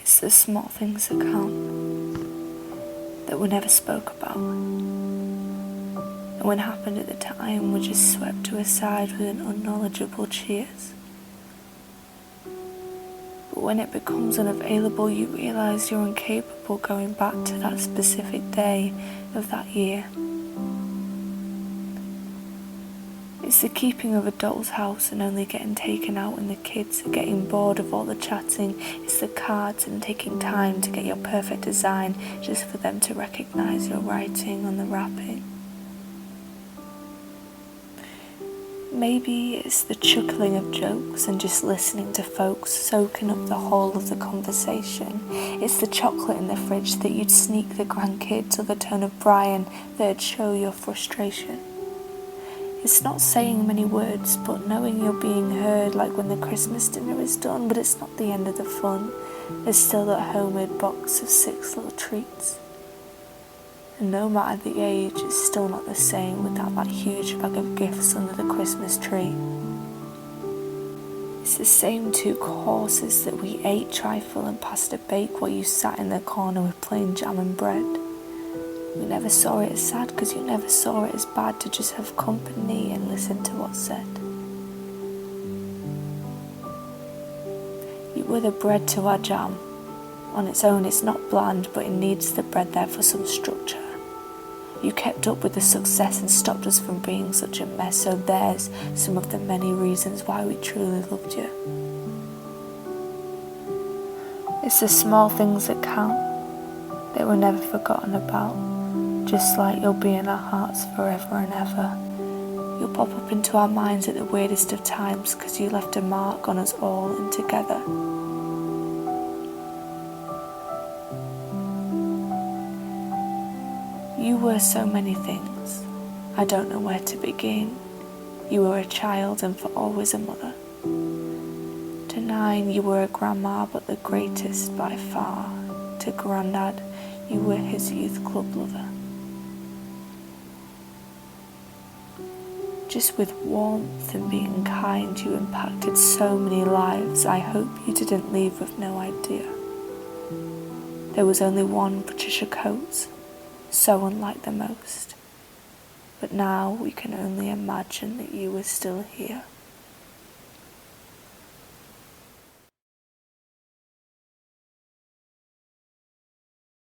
It's the small things that count, that we never spoke about. And when it happened at the time, we just swept to a side with an unknowledgeable cheers. But when it becomes unavailable, you realise you're incapable going back to that specific day of that year. It's the keeping of a doll's house and only getting taken out when the kids are getting bored of all the chatting. It's the cards and taking time to get your perfect design just for them to recognise your writing on the wrapping. Maybe it's the chuckling of jokes and just listening to folks soaking up the whole of the conversation. It's the chocolate in the fridge that you'd sneak the grandkids or the tone of Brian that'd show your frustration. It's not saying many words, but knowing you're being heard, like when the Christmas dinner is done, but it's not the end of the fun. There's still that homemade box of 6 little treats. And no matter the age, it's still not the same without that huge bag of gifts under the Christmas tree. It's the same 2 courses that we ate, trifle and pasta bake, while you sat in the corner with plain jam and bread. We never saw it as sad because you never saw it as bad to just have company and listen to what's said. You were the bread to our jam. On its own it's not bland, but it needs the bread there for some structure. You kept up with the success and stopped us from being such a mess, so there's some of the many reasons why we truly loved you. It's the small things that count, that we're never forgotten about. Just like you'll be in our hearts forever and ever. You'll pop up into our minds at the weirdest of times because you left a mark on us all and together. You were so many things. I don't know where to begin. You were a child and for always a mother. To 9 you were a grandma, but the greatest by far. To Grandad you were his youth club lover. Just with warmth and being kind, you impacted so many lives. I hope you didn't leave with no idea. There was only one Patricia Coates, so unlike the most. But now we can only imagine that you were still here.